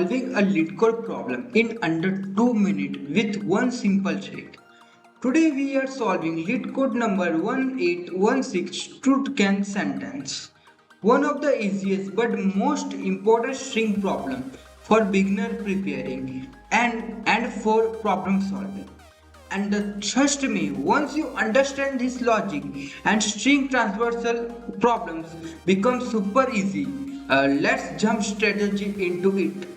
solving a LeetCode problem in under 2 minutes with one simple trick. Today we are solving LeetCode number 1816 Truncate Sentence. One of the easiest but most important string problem for beginner preparing and for problem solving. And trust me, once you understand this logic and string transversal problems become super easy. Let's jump strategy into it.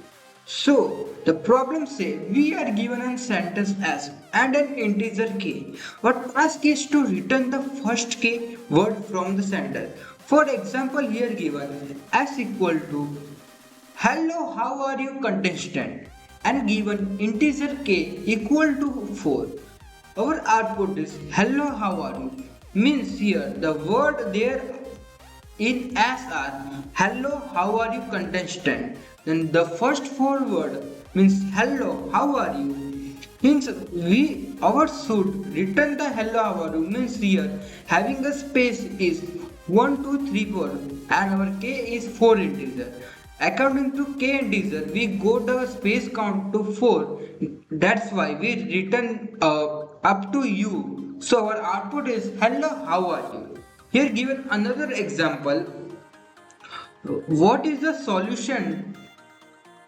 So the problem says we are given a sentence s and an integer k. Our task is to return the first k word from the sentence. For example, here given s equal to hello, how are you contestant, and given integer k equal to 4. Our output is hello, how are you, means here the word there in as are hello, how are you contestant. Then the first four word means hello, how are you. Hence we our should return the hello, how are you means here having a space is 1, 2, 3, 4 and our k is 4 integer. According to k integer, we go the space count to 4. That's why we return up to u. So our output is hello, how are you. Here given another example. What is the solution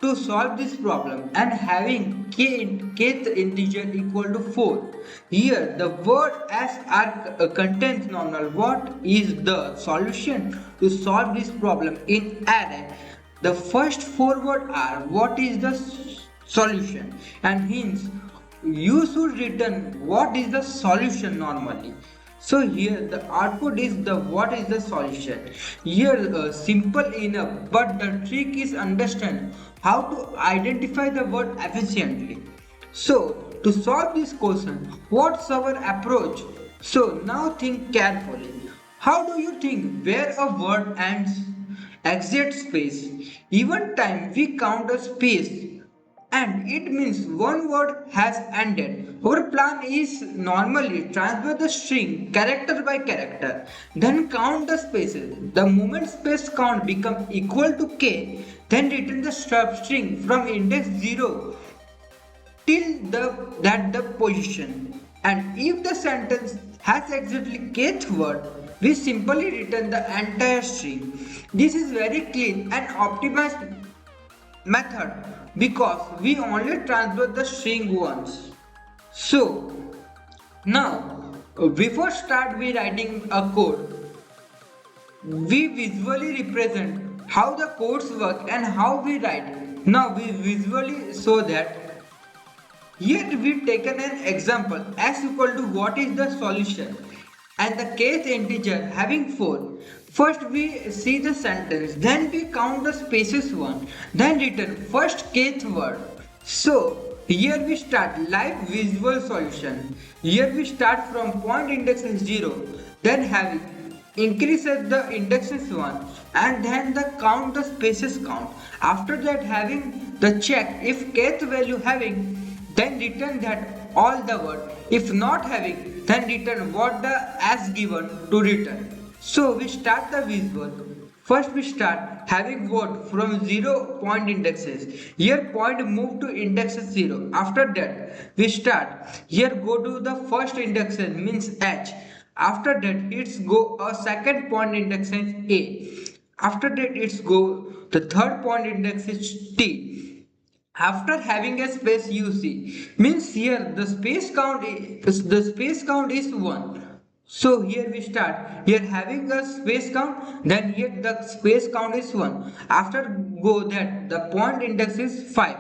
to solve this problem and having kth integer equal to 4? Here the word as are contains nominal. What is the solution to solve this problem in array? The first four words are what is the solution, and hence you should return what is the solution normally. So here the output is the what is the solution. Here simple enough, but the trick is understand how to identify the word efficiently. So to solve this question, what's our approach? So now think carefully. How do you think where a word ends? Exit space. Even time we count a space and it means one word has ended. Our plan is normally transfer the string character by character, then count the spaces. The moment space count become equal to k, then return the substring from index 0 till the position. And if the sentence has exactly kth word, we simply return the entire string. This is very clean and optimized method because we only transfer the string once. So now before start we writing a code, we visually represent how the codes work and how we write. Now we visually show that. Here we taken an example s equal to what is the solution and the kth integer having 4. First we see the sentence, then we count the spaces 1, then return first kth word. So here we start live visual solution. Here we start from point index is 0, then having increases the indexes 1 and then the count the spaces count. After that having the check if kth value having, then return that all the word. If not having, then return what the as given to return. So we start the visual. First we start having word from 0 point indexes. Here point move to indexes 0. After that we start. Here go to the first indexes means h. After that it's go a second point index is a. After that it's go the third point index is t. After having a space uc means here the space count is 1. So here we start here having a space count, then here the space count is 1. After go that the point index is 5.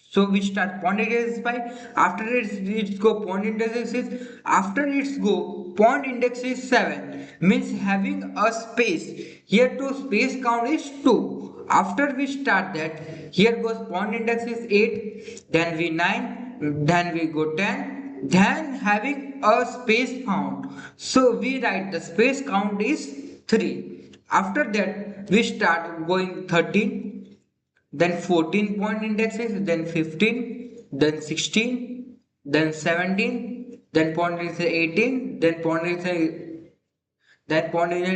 So we start point index is 5. After it's go point index is 6. After it's go point index is 7 means having a space. Here to space count is 2. After we start that, here goes point index is 8, then we 9, then we go 10, then having a space found. So we write the space count is 3. After that we start going 13, then 14 point indexes, then 15, then 16, then 17, then point index is 18, then point index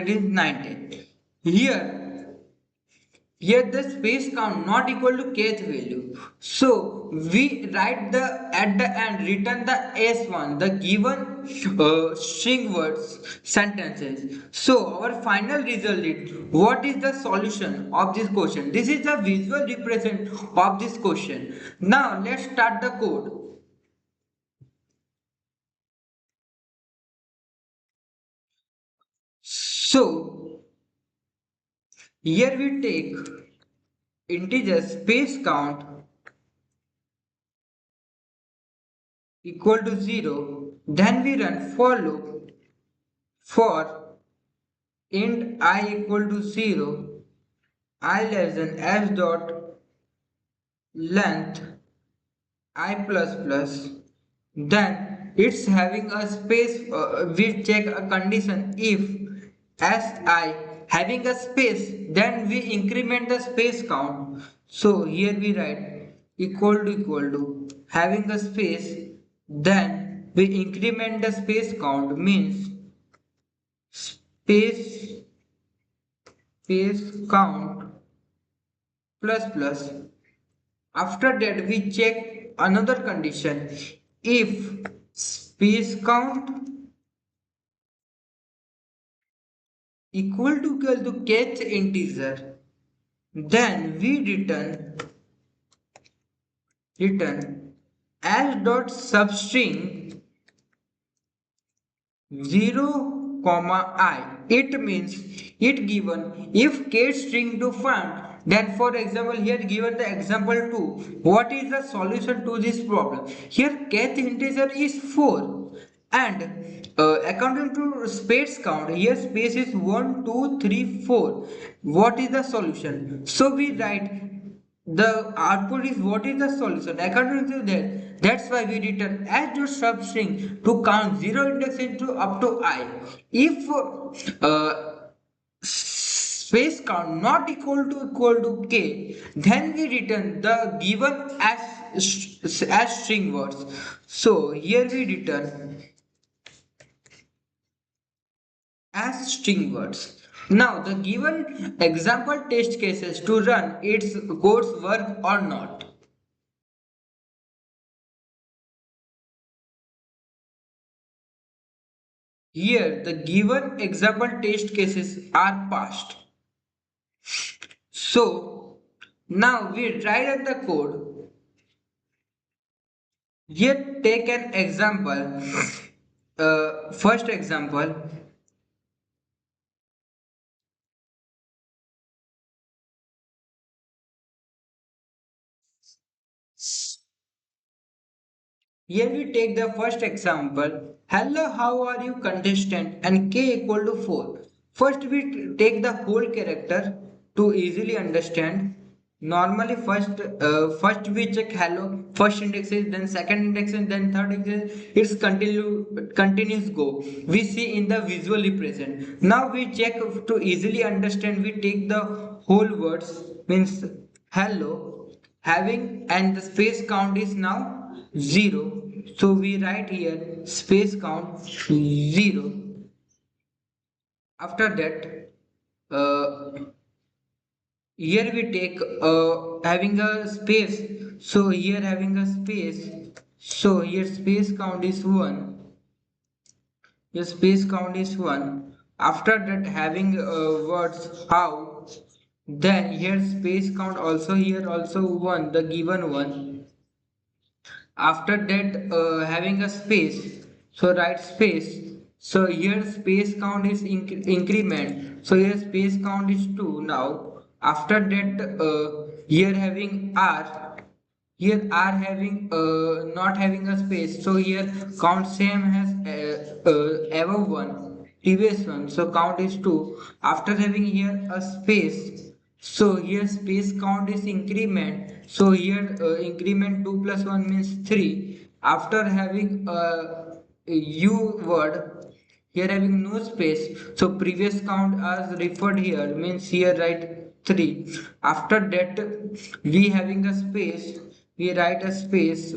is 19. Here the space count not equal to kth value. So we write the at the end return the s1 the given string words sentences. So our final result is what is the solution of this question. This is the visual represent of this question. Now let's start the code. So here we take integer space count equal to 0, then we run for loop for int I equal to 0, I less than s dot length I plus plus, then it's having a space, we check a condition if si having a space, then we increment the space count. So here we write equal to having a space, then we increment the space count means space space count plus plus. After that we check another condition if space count equal to kth integer, then we return as dot substring 0 comma I. It means it given if case string to find, then for example here given the example 2, what is the solution to this problem. Here kth integer is 4 and according to space count here space is 1 2 3 4. What is the solution? So we write the output is what is the solution according to that. That's why we return as dot substring to count 0 index into up to I. If space count not equal to k, then we return the given as string words. So here we return as string words. Now the given example test cases to run its codes work or not. Here the given example test cases are passed. So now we try out the code. Here take an example. First example. Here we take the first example. Hello, how are you contestant and k equal to 4. First we take the whole character to easily understand. Normally first we check hello, first index is, then second index is, then third index is, it's continuous go. We see in the visually present. Now we check to easily understand, we take the whole words means hello having and the space count is now 0. So we write here space count 0. After that here we take having a space. So here having a space, so here space count is 1. Your space count is 1. After that having words how, then here space count also here also 1 the given one. After that having a space, so write space. So here space count is increment, so here space count is 2 now. After that here having r, here r having not having a space, so here count same as above one previous one, so count is 2. After having here a space, so here space count is increment, so here increment 2 plus 1 means 3. After having u word, here having no space, so previous count as referred here means here write 3. After that we having a space, we write a space.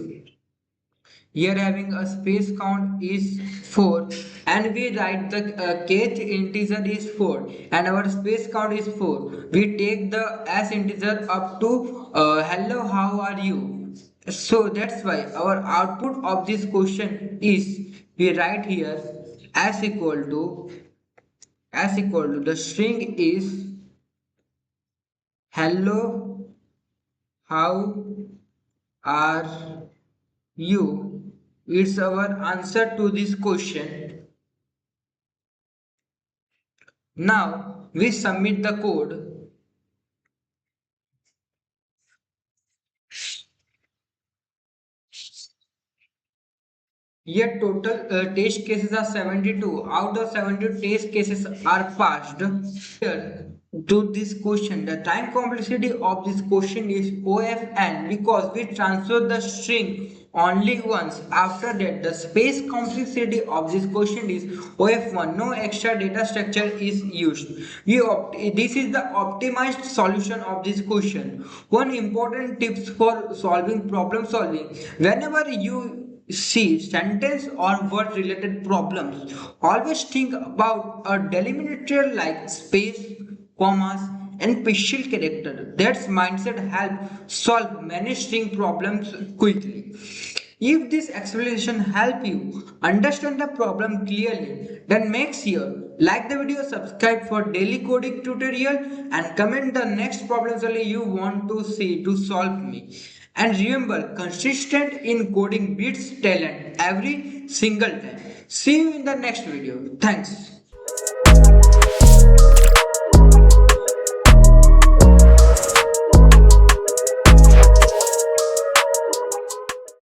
Here having a space count is 4 and we write the kth integer is 4 and our space count is 4. We take the as integer up to hello how are you. So that's why our output of this question is we write here as equal to the string is hello how are you. It's our answer to this question. Now we submit the code. Yet total test cases are 72. Out of 72 test cases are passed. Here to this question, the time complexity of this question is OFN because we transfer the string only once. After that, the space complexity of this question is OF1. No extra data structure is used. This is the optimized solution of this question. One important tips for solving problem solving. Whenever you see sentence or word related problems, always think about a delimiter like space, commas and special character. That mindset help solve many string problems quickly. If this explanation help you understand the problem clearly, then make sure like the video, subscribe for daily coding tutorial and comment the next problem only you want to see to solve me. And remember, consistent in coding beats talent every single time. See you in the next video. Thanks.